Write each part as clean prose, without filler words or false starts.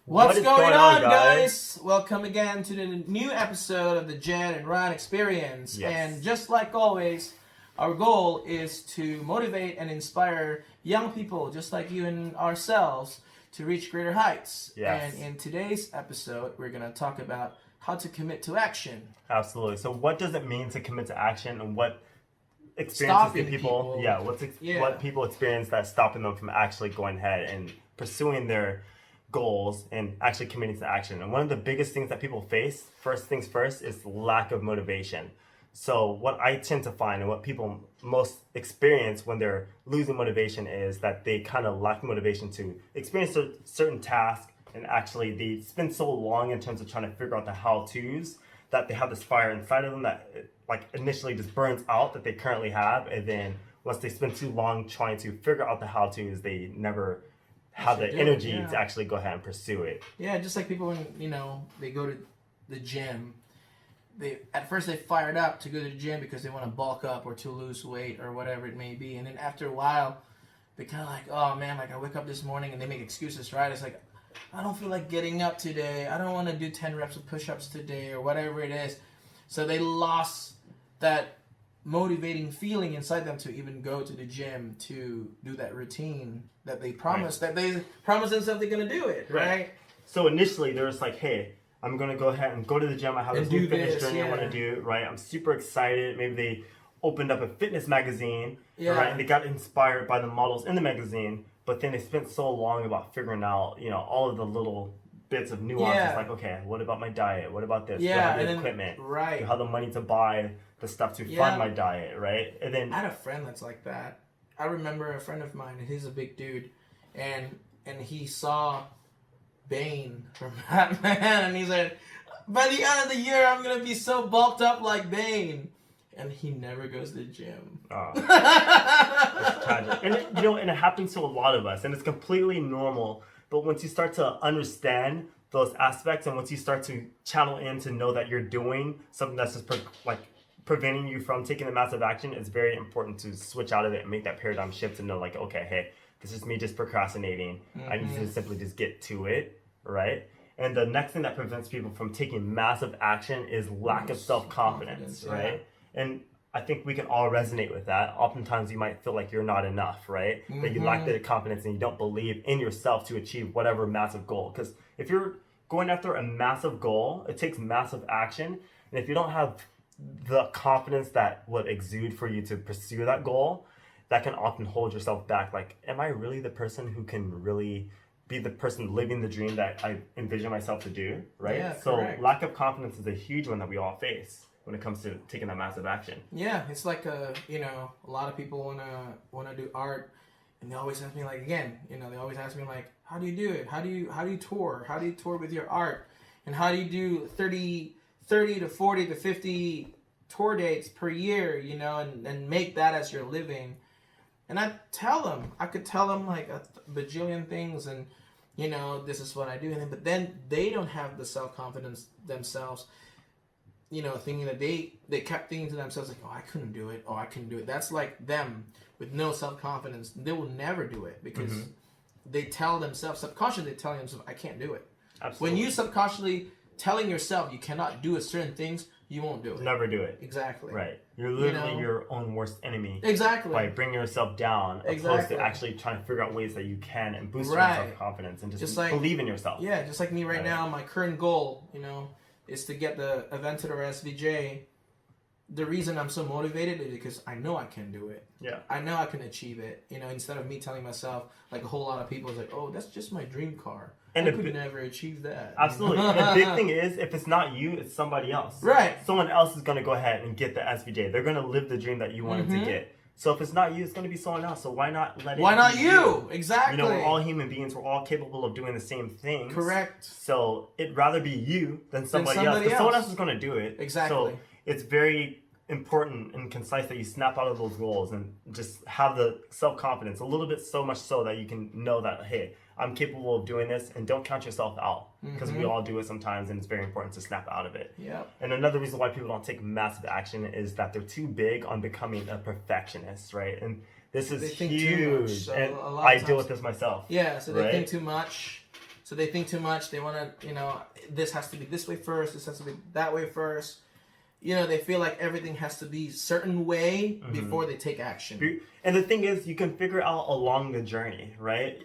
What's going on, guys? Welcome again to the new episode of the Jed and Ryan Experience. Yes. And just like always, our goal is to motivate and inspire young people just like you and ourselves to reach greater heights. Yes. And in today's episode, we're going to talk about how to commit to action. Absolutely. So what does it mean to commit to action, and what experiences Stopping do people, people. what people experience that's stopping them from actually going ahead and pursuing their goals and actually committing to action? And one of the biggest things that people face, first things first, is lack of motivation. So what I tend to find and what people most experience when they're losing motivation is that they kind of lack motivation to experience a certain task, and actually they spend so long in terms of trying to figure out the how-tos that they have this fire inside of them that like initially just burns out that they currently have, and then once they spend too long trying to figure out the how-tos, they never have the energy to actually go ahead and pursue it. Yeah, just like people when, they go to the gym. At first they fired up to go to the gym because they want to bulk up or to lose weight or whatever it may be. And then after a while, they kind of like, oh man, like I wake up this morning, and they make excuses, right? It's like, I don't feel like getting up today. I don't want to do 10 reps of push-ups today or whatever it is. So they lost that motivating feeling inside them to even go to the gym to do that routine that they promised, that they promised themselves they're going to do it, right? So initially they're just like, hey, I'm going to go ahead and go to the gym. I have this new fitness journey I want to do, right? I'm super excited. Maybe they opened up a fitness magazine, right? And they got inspired by the models in the magazine, but then they spent so long about figuring out, all of the little bits of nuances, like, okay, what about my diet? What about this? Yeah, do I have and the then, equipment? right. Do I have the money to buy the stuff to fund my diet, right? And then I had a friend that's like that. I remember a friend of mine, and he's a big dude, and he saw Bane from Batman, and he said, by the end of the year, I'm going to be so bulked up like Bane. And he never goes to the gym. Oh, that's tragic. And and it happens to a lot of us, and it's completely normal. But once you start to understand those aspects, and once you start to channel in to know that you're doing something that's just preventing you from taking a massive action, it's very important to switch out of it and make that paradigm shift and know, like, okay, hey, this is me just procrastinating. I need to simply just get to it, right? And the next thing that prevents people from taking massive action is lack of self-confidence, right? And I think we can all resonate with that. Oftentimes you might feel like you're not enough, right? That you lack the confidence and you don't believe in yourself to achieve whatever massive goal. Because if you're going after a massive goal, it takes massive action. And if you don't have the confidence that would exude for you to pursue that goal, that can often hold yourself back. Like, am I really the person who can really be the person living the dream that I envision myself to do, right? Yeah, so correct. Lack of confidence is a huge one that we all face when it comes to taking that massive action. Yeah, it's like a lot of people wanna do art, and they always ask me like, again, they always ask me like, how do you do it? How do you tour? How do you tour with your art? And how do you do 30 to 40 to 50 tour dates per year, and make that as your living? And I could tell them like a bajillion things, and this is what I do, but then they don't have the self-confidence themselves, thinking that they kept thinking to themselves like, oh, I couldn't do it. That's like them with no self-confidence. They will never do it because they tell themselves, subconsciously telling themselves, I can't do it. Absolutely. When you subconsciously telling yourself you cannot do a certain things, you won't do it. Never do it. Exactly. Right. You're literally your own worst enemy. Exactly. By bringing yourself down, opposed to actually trying to figure out ways that you can and boost your self-confidence and just like, believe in yourself. Yeah, just like me right now, my current goal, is to get the Aventura SVJ. The reason I'm so motivated is because I know I can do it. Yeah. I know I can achieve it. Instead of me telling myself, like a whole lot of people, is like, oh, that's just my dream car. And I could never achieve that. Absolutely. And the big thing is, if it's not you, it's somebody else. Right. Someone else is going to go ahead and get the SVJ. They're going to live the dream that you wanted to get. So if it's not you, it's going to be someone else. So why not let it Why not be you? Exactly. We're all human beings. We're all capable of doing the same things. Correct. So it'd rather be you than somebody else. Because someone else is going to do it. Exactly. So it's very important and concise that you snap out of those goals and just have the self-confidence a little bit, so much so that you can know that, hey, I'm capable of doing this, and don't count yourself out, because we all do it sometimes, and it's very important to snap out of it. Yeah. And another reason why people don't take massive action is that they're too big on becoming a perfectionist, right? And this is huge, so and a lot of I times, deal with this myself. Yeah, so they right? think too much. So they think too much. They want to, this has to be this way first. This has to be that way first. They feel like everything has to be a certain way before they take action. And the thing is, you can figure out along the journey, right?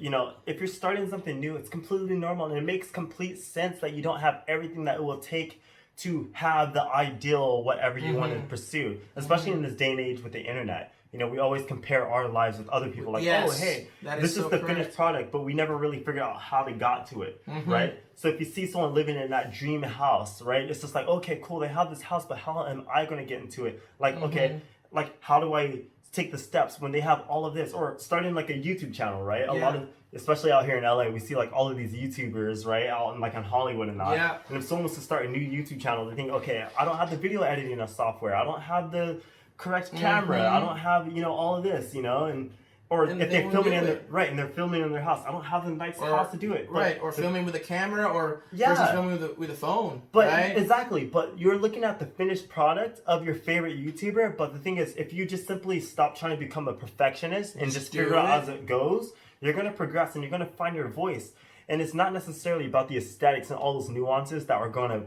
If you're starting something new, it's completely normal, and it makes complete sense that you don't have everything that it will take to have the ideal whatever you want to pursue, especially in this day and age with the internet. We always compare our lives with other people, like, oh, hey, this is the finished product, but we never really figured out how they got to it, right? So if you see someone living in that dream house, right, it's just like, okay, cool, they have this house, but how am I going to get into it? Like, okay, like, how do I take the steps when they have all of this? Or starting like a YouTube channel, right? A lot of, especially out here in LA, we see like all of these YouTubers, right, out in like on Hollywood and that. Yeah. And if someone wants to start a new YouTube channel, they think, okay, I don't have the video editing software, I don't have the correct camera, I don't have all of this, and if they're filming in and they're filming in their house, I don't have the nice house to do it. Or filming with a camera, or versus filming with a phone. But right? exactly, but you're looking at the finished product of your favorite YouTuber. But the thing is, if you just simply stop trying to become a perfectionist and just figure out as it goes, you're gonna progress and you're gonna find your voice. And it's not necessarily about the aesthetics and all those nuances that are gonna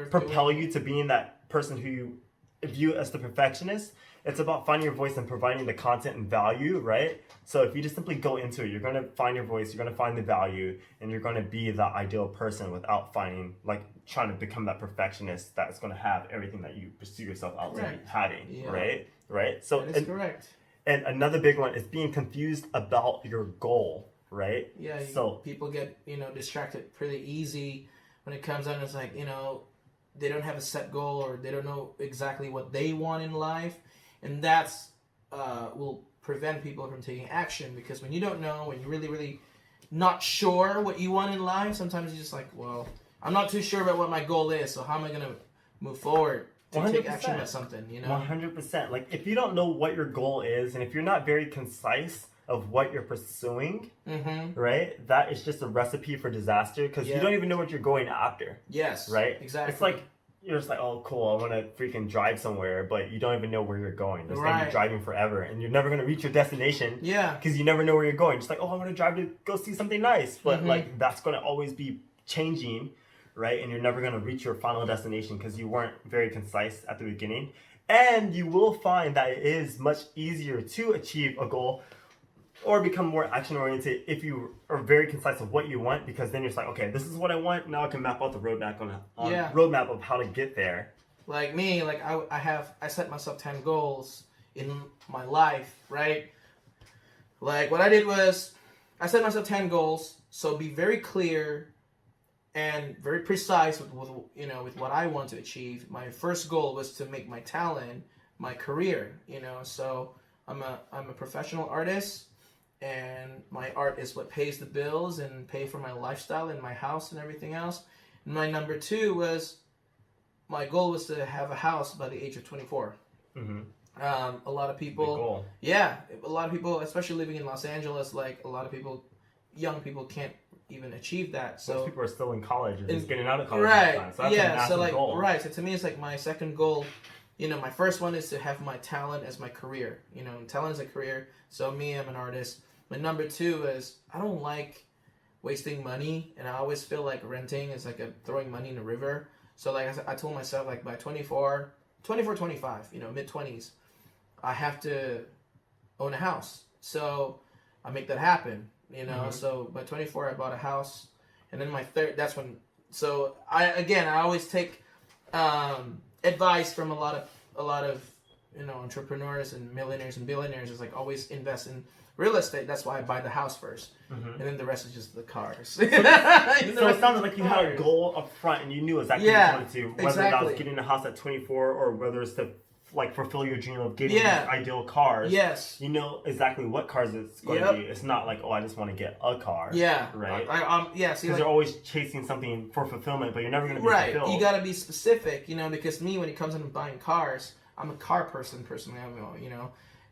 propel you to being that person who you view as the perfectionist. It's about finding your voice and providing the content and value, right? So if you just simply go into it, you're going to find your voice, you're going to find the value, and you're going to be the ideal person without trying to become that perfectionist that's going to have everything that you pursue yourself out to be having, right? So that is correct. And another big one is being confused about your goal, right? Yeah, so people get, distracted pretty easy when it comes out. It's like, they don't have a set goal, or they don't know exactly what they want in life. And that's will prevent people from taking action, because when you don't know, when you're really, really not sure what you want in life, sometimes you're just like, well, I'm not too sure about what my goal is, so how am I going to move forward to 100%. Take action about something, 100%. Like, if you don't know what your goal is, and if you're not very concise of what you're pursuing, right, that is just a recipe for disaster, because you don't even know what you're going after. Yes. Right? Exactly. It's like, you're just like, oh, cool, I want to freaking drive somewhere, but you don't even know where you're going. It's going to be driving forever, and you're never going to reach your destination. Yeah. Because you never know where you're going. Just like, oh, I want to drive to go see something nice. But, that's going to always be changing, right? And you're never going to reach your final destination because you weren't very concise at the beginning. And you will find that it is much easier to achieve a goal or become more action-oriented if you are very concise of what you want, because then you're just like, okay, this is what I want. Now I can map out the roadmap roadmap of how to get there. Like me, I set myself 10 goals in my life, right? Like, what I did was, I set myself 10 goals, so be very clear and very precise with what I want to achieve. My first goal was to make my talent my career, so I'm a professional artist. And my art is what pays the bills and pay for my lifestyle and my house and everything else. And my number 2 was, my goal was to have a house by the age of 24. A lot of people, a lot of people, especially living in Los Angeles, like a lot of people, young people can't even achieve that. So most people are still in college or just getting out of college. Right. So that's a massive goal. Right. So to me, it's like my second goal. My first one is to have my talent as my career. Talent is a career. So me, I'm an artist. My number 2 is, I don't like wasting money, and I always feel like renting is like throwing money in a river. So like I told myself, like by 24, 25, mid-20s, I have to own a house. So I make that happen, So by 24, I bought a house, and then my third, that's when. So I always take advice from a lot of entrepreneurs and millionaires and billionaires. Is like, always invest in real estate. That's why I buy the house first, and then the rest is just the cars. So it sounded like you had a goal up front, and you knew exactly what you wanted to. Whether that was getting a house at 24, or whether it's to fulfill your dream of getting these ideal cars. Yes, you know exactly what cars it's going to be. It's not like, oh, I just want to get a car. Yeah, right. Because you're always chasing something for fulfillment, but you're never going to be fulfilled. You got to be specific, because me, when it comes to buying cars, I'm a car person personally.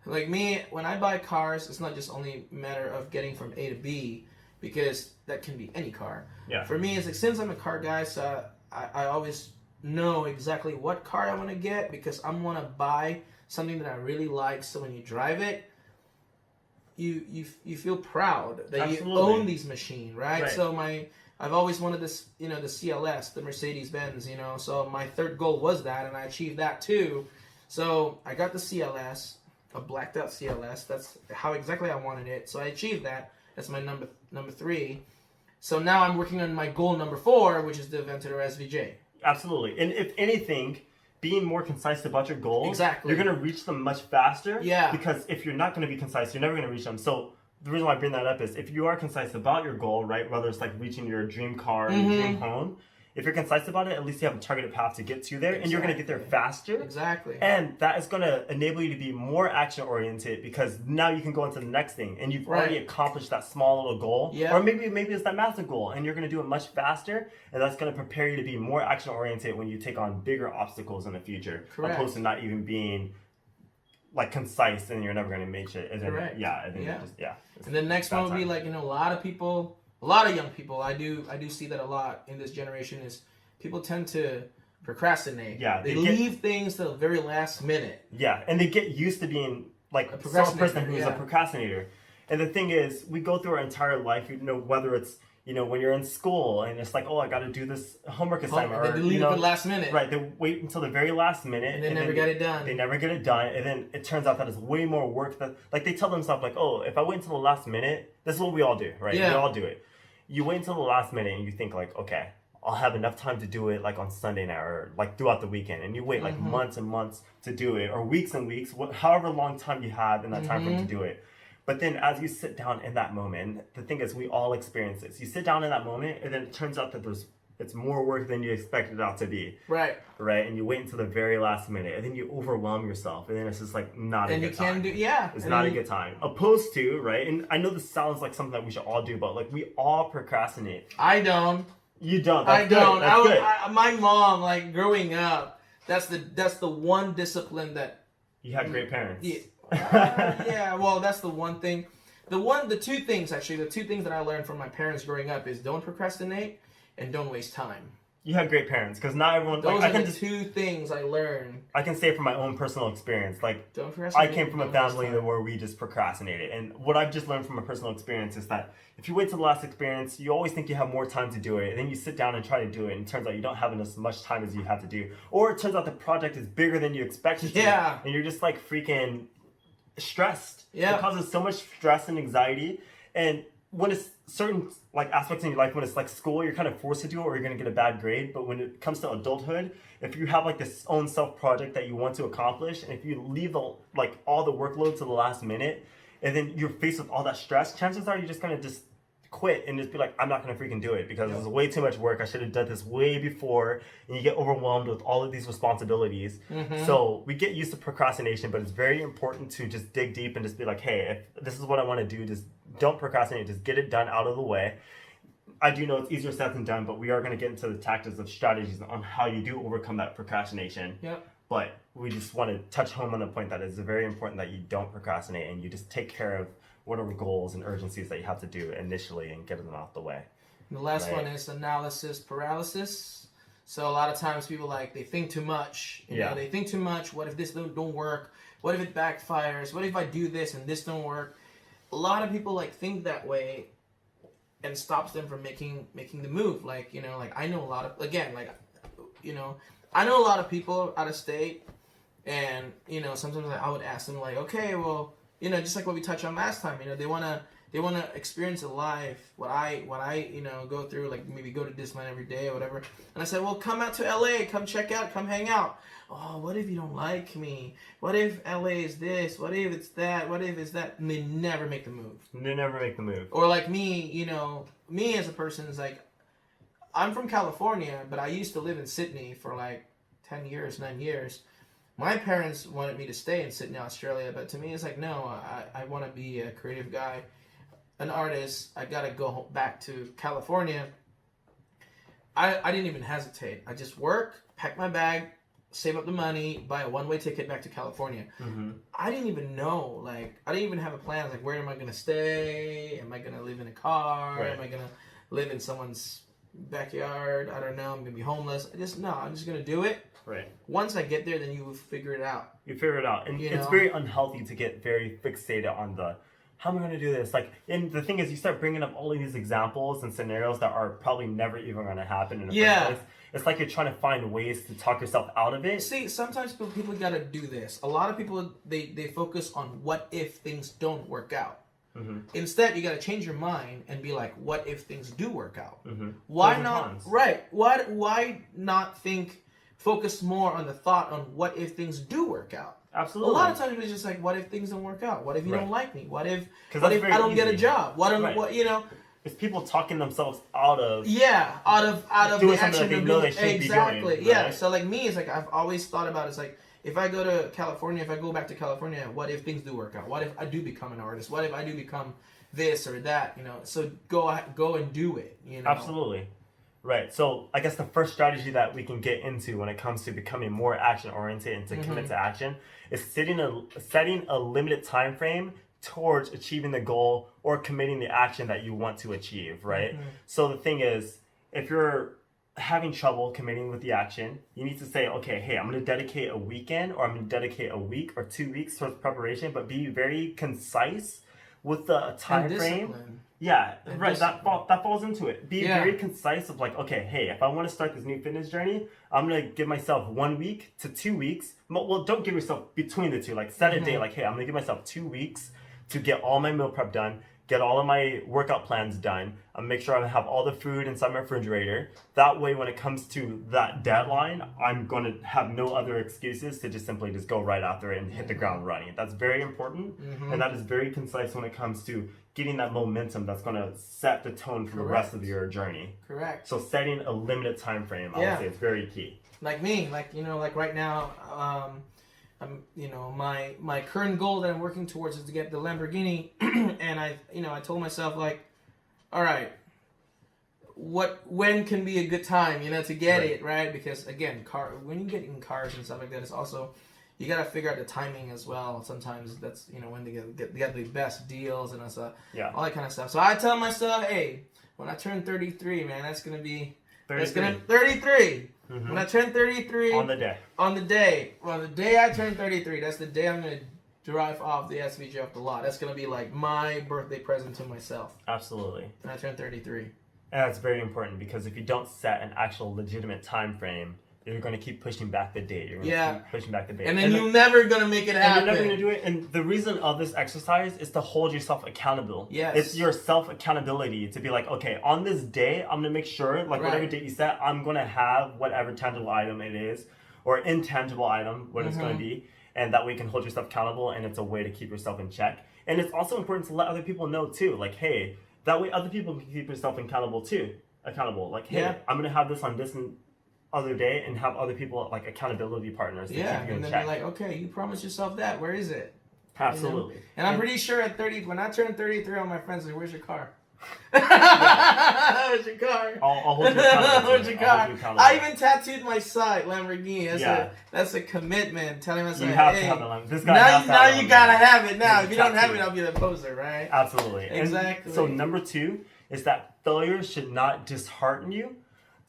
Like me, when I buy cars, it's not just only a matter of getting from A to B, because that can be any car. Yeah. For me, it's like, since I'm a car guy, so I always know exactly what car I want to get, because I want to buy something that I really like. So when you drive it, you feel proud that Absolutely. you own these machines, right? Right. So I've always wanted this, the CLS, the Mercedes Benz, So my third goal was that, and I achieved that too. So I got the CLS, a blacked out CLS. That's how exactly I wanted it. So I achieved that. That's my number 3. So now I'm working on my goal number 4, which is the Aventador SVJ. Absolutely. And if anything, being more concise about your goals, Exactly. you're going to reach them much faster. Yeah. Because if you're not going to be concise, you're never going to reach them. So the reason why I bring that up is if you are concise about your goal, right, whether it's like reaching your dream car, your dream home, if you're concise about it, at least you have a targeted path to get to there, and you're going to get there faster. Exactly. And that is going to enable you to be more action-oriented because now you can go into the next thing, and you've already accomplished that small little goal. Yeah. Or maybe it's that massive goal, and you're going to do it much faster, and that's going to prepare you to be more action-oriented when you take on bigger obstacles in the future, opposed to not even being like concise, and you're never going to make it. And then, Correct. And then And the next one would be like, a lot of young people, I do see that a lot in this generation, is people tend to procrastinate. Yeah, they leave things to the very last minute. Yeah, and they get used to being like a person who's a procrastinator. And the thing is, we go through our entire life, whether it's when you're in school and it's like, oh, I got to do this homework assignment, or they leave it the last minute. Right, they wait until the very last minute, and they never get it done. They never get it done, and then it turns out that it's way more work that, like, they tell themselves like, oh, if I wait until the last minute, this is what we all do, right? Yeah. We all do it. You wait until the last minute and you think like, okay, I'll have enough time to do it like on Sunday night or like throughout the weekend, and you wait like months and months to do it, or weeks and weeks, however long time you have in that time frame to do it. But then as you sit down in that moment, the thing is, we all experience this. You sit down in that moment, and then it turns out that it's more work than you expected it out to be. Right. Right, and you wait until the very last minute, and then you overwhelm yourself, and then it's just like not a good time. It's not a good time. Opposed to, right, and I know this sounds like something that we should all do, but like we all procrastinate. I don't. You don't. I don't. That's good. My mom, like growing up, that's the one discipline that you had great parents. Yeah, well, that's the one thing. The two things that I learned from my parents growing up is don't procrastinate and don't waste time. You had great parents, because not everyone. Those are the two things I learned. I can say from my own personal experience, like, don't procrastinate. I came from a family where we just procrastinated, and what I've just learned from a personal experience is that if you wait till the last experience, you always think you have more time to do it, and then you sit down and try to do it, and it turns out you don't have as much time as you have to do, or it turns out the project is bigger than you expected to, and you're just like freaking stressed. Yeah, it causes so much stress and anxiety, and when it's certain like aspects in your life, when it's like school, you're kind of forced to do it or you're going to get a bad grade. But when it comes to adulthood, if you have like this own self project that you want to accomplish, and if you leave all the workload to the last minute, and then you're faced with all that stress, chances are you're just going to just quit and just be like, I'm not going to freaking do it because it's way too much work. I should have done this way before. And you get overwhelmed with all of these responsibilities. So we get used to procrastination, but it's very important to just dig deep and just be like, hey, if this is what I want to do, just don't procrastinate. Just get it done out of the way. I do know it's easier said than done, but we are going to get into the tactics of strategies on how you do overcome that procrastination. Yep. But we just want to touch home on the point that it's very important that you don't procrastinate and you just take care of whatever goals and urgencies that you have to do initially and get them out the way. And the last one is analysis paralysis. So a lot of times people they think too much. You know, they think too much. What if this don't work? What if it backfires? What if I do this and this don't work? A lot of people think that way, and stops them from making the move. I know a lot of I know a lot of people out of state, and sometimes I would ask them okay, well, just like what we touched on last time, they wanna experience a life what I go through, maybe go to Disneyland every day or whatever. And I said, well, come out to LA, come check out, come hang out. Oh, what if you don't like me? What if LA is this? What if it's that? What if it's that? And they never make the move. They never make the move. Or me, me as a person is I'm from California, but I used to live in Sydney for 9 years. My parents wanted me to stay in Sydney, Australia, but to me it's no, I want to be a creative guy, an artist. I got to go back to California. I didn't even hesitate. I just work, pack my bag, save up the money, buy a one-way ticket back to California. I didn't even know, I didn't even have a plan. Where am I going to stay? Am I going to live in a car? Right. Am I going to live in someone's backyard? I don't know. I'm going to be homeless. I'm just going to do it. Right. Once I get there, then you figure it out. You figure it out. And it's very unhealthy to get very fixated on the how am I going to do this? Like, and the thing is, you start bringing up all of these examples and scenarios that are probably never even going to happen in the first place. It's like you're trying to find ways to talk yourself out of it. See, sometimes people got to do this. A lot of people, they focus on what if things don't work out. Mm-hmm. Instead, you got to change your mind and be like, what if things do work out? Mm-hmm. Why not? Right. Why not focus more on the thought on what if things do work out? Absolutely. A lot of times it's just like, what if things don't work out? What if you don't like me? What if I don't easy. get a job? What you know? It's people talking themselves out of doing the action they know they shouldn't be doing. Right? Yeah. So like me, it's like I've always thought about it's like if I go to California, if I go back to California, what if things do work out? What if I do become an artist? What if I do become this or that? You know, so go and do it. You know, absolutely. Right. So I guess the first strategy that we can get into when it comes to becoming more action oriented and to commit to action is setting a limited time frame towards achieving the goal or committing the action that you want to achieve, right? So the thing is, if you're having trouble committing with the action, you need to say, okay, hey, I'm going to dedicate a weekend or I'm going to dedicate a week or 2 weeks towards preparation, but be very concise with the time frame. Yeah, and right. That falls into it. Be very concise of like, okay, hey, if I want to start this new fitness journey, I'm gonna give myself 1 week to 2 weeks. Well, don't give yourself between the two. Like set a day. Like, hey, I'm gonna give myself 2 weeks to get all my meal prep done, get all of my workout plans done, make sure I have all the food inside my refrigerator. That way, when it comes to that deadline, I'm going to have no other excuses to just simply go right after it and hit the ground running. That's very important, and that is very concise when it comes to getting that momentum that's going to set the tone for the rest of your journey. Correct. So setting a limited time frame, I would say, is very key. Like me, like right now, I'm, my current goal that I'm working towards is to get the Lamborghini, and I told myself like, all right, when can be a good time, to get it, right? Because again, when you get in cars and stuff like that, it's also you gotta figure out the timing as well. Sometimes that's when they get the best deals and all that kind of stuff. So I tell myself, hey, when I turn 33, man, that's gonna be 33. When I turn 33 on the day I turn 33, that's the day I'm gonna drive off the SVJ off the lot. That's gonna be like my birthday present to myself. Absolutely. When I turn 33. And that's very important because if you don't set an actual legitimate time frame, you're going to keep pushing back the date. You're going to keep pushing back the date. And then you're never going to make it happen. And you're never going to do it. And the reason of this exercise is to hold yourself accountable. Yes. It's your self-accountability to be like, okay, on this day, I'm going to make sure, like whatever date you set, I'm going to have whatever tangible item it is or intangible item, what it's going to be. And that way you can hold yourself accountable and it's a way to keep yourself in check. And it's also important to let other people know too. Like, hey, that way other people can keep yourself accountable too. Like, hey, I'm going to have this on this other day and have other people like accountability partners to keep you in check. And then be like, okay, you promised yourself that. Where is it? Absolutely. And I'm pretty sure at 30, when I turn 33, all my friends are like, where's your car? Where's your car? I'll hold you accountable. Where's your car? I even tattooed my side, Lamborghini. That's a commitment. Telling myself, you have to have the Lamborghini. This guy now you gotta have it now. If you don't have it, I'll be the poser, right? Absolutely. Exactly. And so number 2 is that failure should not dishearten you.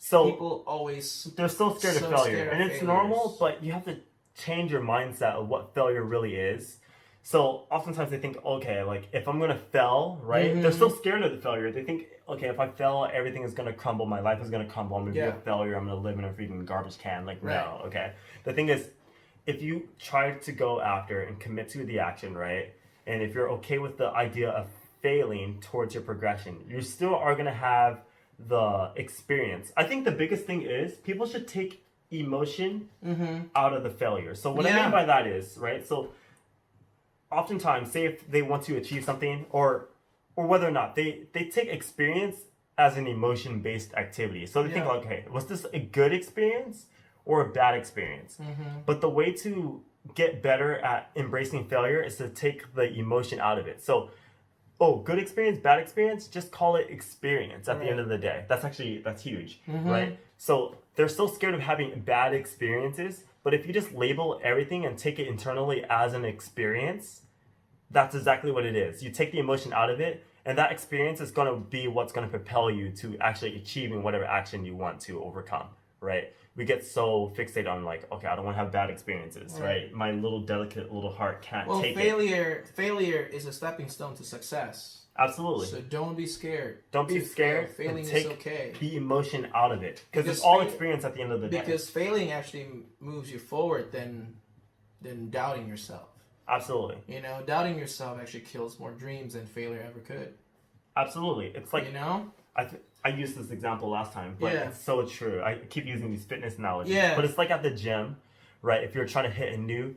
So people always they're so scared of failure, and it's normal, but you have to change your mindset of what failure really is. So oftentimes they think, okay, like if I'm gonna fail, right? They're so scared of the failure. They think, okay, if I fail, everything is gonna crumble. My life is gonna crumble. I'm gonna be a failure. I'm gonna live in a freaking garbage can. Like no, okay. The thing is, if you try to go after and commit to the action, right? And if you're okay with the idea of failing towards your progression, you still are gonna have the experience. I think the biggest thing is people should take emotion out of the failure. So what I mean by that is, right? So oftentimes, say if they want to achieve something or whether or not they take experience as an emotion-based activity. So they think, okay, was this a good experience or a bad experience? But the way to get better at embracing failure is to take the emotion out of it. So good experience, bad experience, just call it experience at the end of the day. That's huge, right? So they're so scared of having bad experiences, but if you just label everything and take it internally as an experience, that's exactly what it is. You take the emotion out of it, and that experience is going to be what's going to propel you to actually achieving whatever action you want to overcome. right? We get so fixated on like, okay, I don't want to have bad experiences, right? My little delicate little heart can't take it. Failure is a stepping stone to success. Absolutely. So don't be scared. Don't be scared. Failing take is okay. the emotion out of it because it's all experience at the end of the day. Because failing actually moves you forward than doubting yourself. Absolutely. You know, doubting yourself actually kills more dreams than failure ever could. Absolutely. It's like, you know, I used this example last time, but it's so true. I keep using these fitness analogies. Yeah. But it's like at the gym, right? If you're trying to hit a new,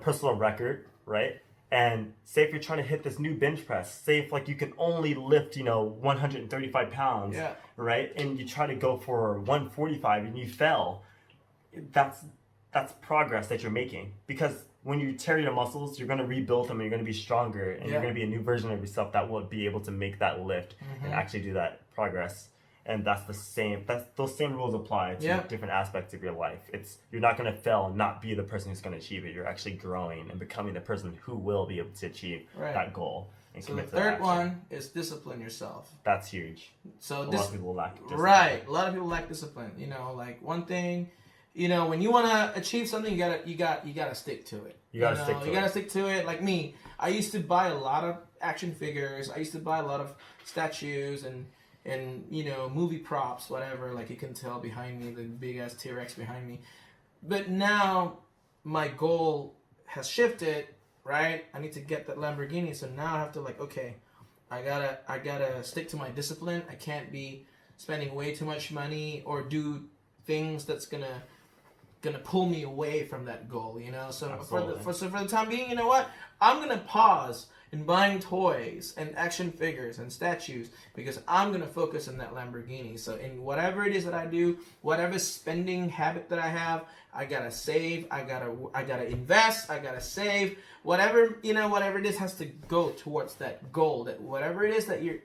personal record, right? And say if you're trying to hit this new bench press, say if like you can only lift, 135 pounds, right? And you try to go for 145 and you fail, that's progress that you're making. Because when you tear your muscles, you're going to rebuild them and you're going to be stronger and you're going to be a new version of yourself that will be able to make that lift and actually do that progress. And those same rules apply to different aspects of your life. You're not going to fail and not be the person who's going to achieve it. You're actually growing and becoming the person who will be able to achieve that goal. And so the third one is discipline yourself. That's huge. So a lot of people lack discipline. Right. A lot of people lack discipline. Like one thing, when you want to achieve something, you gotta stick to it. You gotta stick to it. Like me, I used to buy a lot of action figures. I used to buy a lot of statues and movie props, whatever. Like you can tell behind me, the big ass T-Rex behind me. But now my goal has shifted. Right, I need to get that Lamborghini. So now I have to I gotta stick to my discipline. I can't be spending way too much money or do things that's gonna pull me away from that goal. So for the time being, you know what? I'm gonna pause in buying toys and action figures and statues because I'm gonna focus on that Lamborghini. So in whatever it is that I do, whatever spending habit that I have, I gotta save, I gotta invest, I gotta save. Whatever it is has to go towards that goal, that whatever it is that you're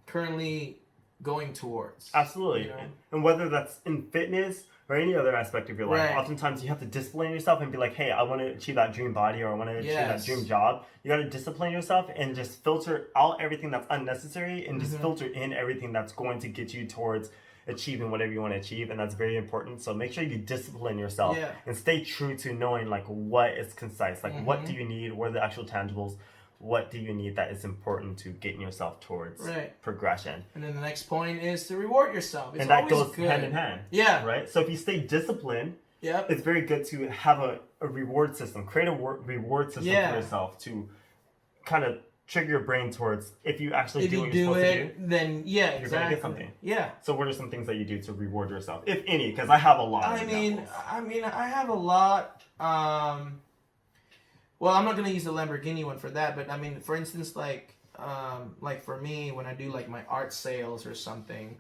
currently going towards. Absolutely. And whether that's in fitness or any other aspect of your life, oftentimes you have to discipline yourself and be like, hey, I want to achieve that dream body or I want to achieve that dream job. You got to discipline yourself and just filter out everything that's unnecessary and just filter in everything that's going to get you towards achieving whatever you want to achieve. And that's very important. So make sure you discipline yourself and stay true to knowing what is concise, what do you need, what are the actual tangibles, what do you need that is important to getting yourself towards progression. And then the next point is to reward yourself. And that goes hand in hand. Yeah. Right? So if you stay disciplined, it's very good to have a reward system. Create a reward system for yourself to kind of trigger your brain towards if you actually do what you're supposed to do, then you're going to get something. Yeah. So what are some things that you do to reward yourself, if any? Because I have a lot. I mean, I have a lot. Well, I'm not gonna use the Lamborghini one for that, but I mean, for instance, like for me, when I do my art sales or something,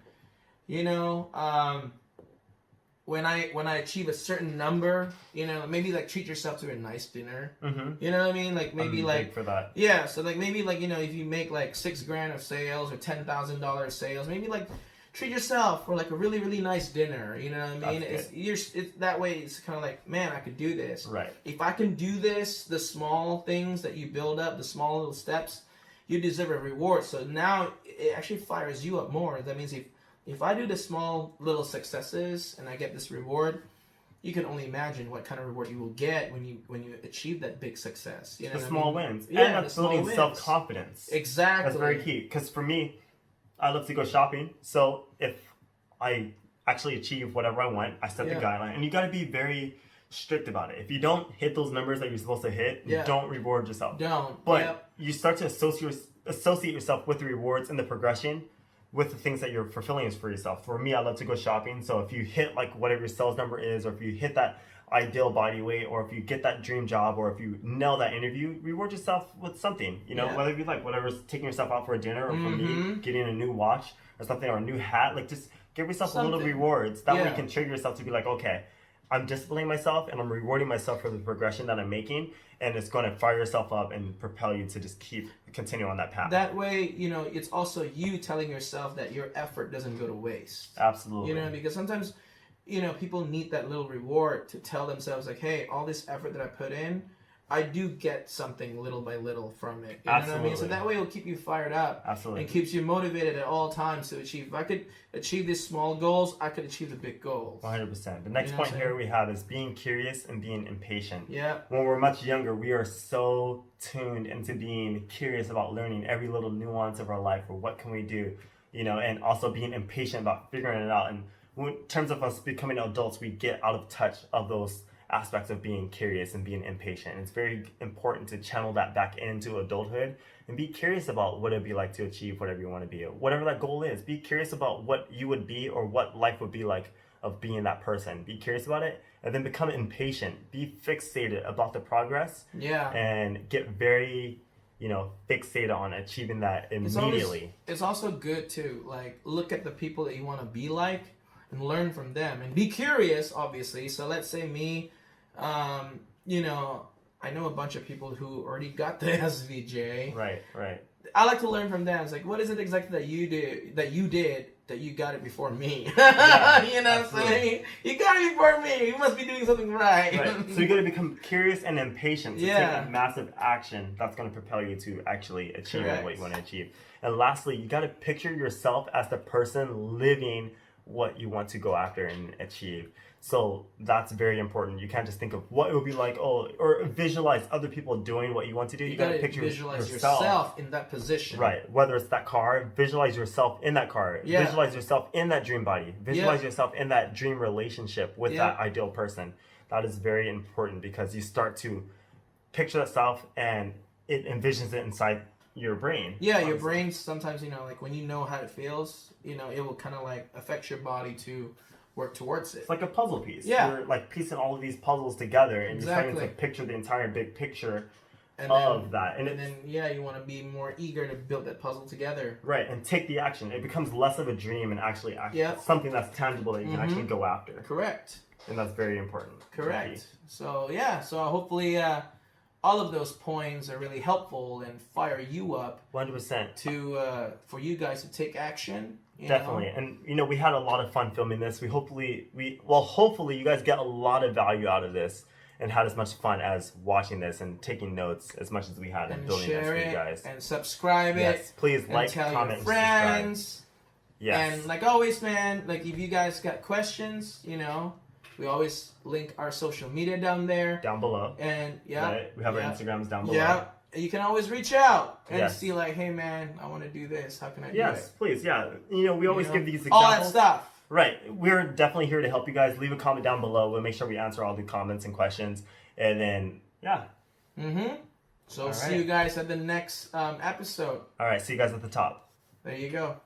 when I achieve a certain number, maybe treat yourself to a nice dinner. You know what I mean? Maybe big for that. Yeah, so maybe if you make $6,000 of sales or $10,000 sales, maybe treat yourself for a really, really nice dinner. You know what I mean? It's that way. It's kind of man, I could do this. Right. If I can do this, the small things that you build up, the small little steps, you deserve a reward. So now it actually fires you up more. That means if I do the small little successes and I get this reward, you can only imagine what kind of reward you will get when you achieve that big success. You know the small wins. Yeah, and that's building self-confidence. Exactly. That's very key. Because for me, I love to go shopping. So if I actually achieve whatever I want, I set the guideline. And you got to be very strict about it. If you don't hit those numbers that you're supposed to hit, don't reward yourself. Don't. But you start to associate yourself with the rewards and the progression with the things that you're fulfilling for yourself. For me, I love to go shopping. So if you hit whatever your sales number is, or if you hit that ideal body weight, or if you get that dream job, or if you nail that interview, reward yourself with something. Whether you whatever's taking yourself out for a dinner, or for me, getting a new watch or something, or a new hat. Just give yourself a little rewards. That way you can trigger yourself to be okay, I'm disciplining myself and I'm rewarding myself for the progression that I'm making, and it's going to fire yourself up and propel you to just continue on that path. That way, it's also you telling yourself that your effort doesn't go to waste. Absolutely. Because sometimes, people need that little reward to tell themselves hey, all this effort that I put in, I do get something little by little from it. You know what I mean? So that way it'll keep you fired up. Absolutely. And keeps you motivated at all times to achieve. If I could achieve these small goals, I could achieve the big goals. 100%. The next point here we have is being curious and being impatient. Yeah. When we're much younger, we are so tuned into being curious about learning every little nuance of our life, or what can we do, you know, and also being impatient about figuring it out. And in terms of us becoming adults, we get out of touch of those aspects of being curious and being impatient. It's very important to channel that back into adulthood and be curious about what it'd be like to achieve whatever you want to be, whatever that goal is. Be curious about what you would be or what life would be like of being that person. Be curious about it, and then become impatient. Be fixated about the progress. Yeah. And get very, you know, fixated on achieving that immediately. It's also good to like look at the people that you want to be like and learn from them and be curious, obviously. So let's say me, you know, I know a bunch of people who already got the SVJ. Right. I like to learn from them. It's like, what is it exactly that you did that you got it before me? Yeah, you know what I'm saying? You got it before me. You must be doing something right. So you got to become curious and impatient to Yeah. take massive action that's going to propel you to actually achieving Correct. what you want to achieve. And lastly, you got to picture yourself as the person living what you want to go after and achieve. So that's very important. You can't just think of what it would be like, or visualize other people doing what you want to do. You got to gotta picture visualize yourself in that position. Right. Whether it's that car, visualize yourself in that car. Yeah. Visualize yourself in that dream body. Visualize yourself in that dream relationship with that ideal person. That is very important because you start to picture that self and it envisions it inside your brain. Yeah, your brain sometimes, you know, like when you know how it feels, you know, it will kind of like affect your body to work towards it. It's like a puzzle piece. Yeah. You're like piecing all of these puzzles together and you're starting to picture the entire big picture of that. And then, you want to be more eager to build that puzzle together. Right, and take the action. It becomes less of a dream and actually something that's tangible that you can actually go after. Correct. And that's very important. Correct. So hopefully all of those points are really helpful and fire you up 100% to for you guys to take action. Definitely. And you know, we had a lot of fun filming this. Hopefully you guys get a lot of value out of this and had as much fun as watching this and taking notes as much as we had in building this for you guys. And subscribe it. Yes, please and like, tell comment, your friends. and subscribe. Yes. And like always, man, like if you guys got questions, you know, we always link our social media down there. Down below. And we have our Instagrams down below. Yeah. You can always reach out and see like, hey man, I want to do this. How can I do it? Yes, please. Yeah. You know, we always give these examples. All that stuff. Right. We're definitely here to help you guys. Leave a comment down below. We'll make sure we answer all the comments and questions. And then, So see you guys at the next episode. All right. See you guys at the top. There you go.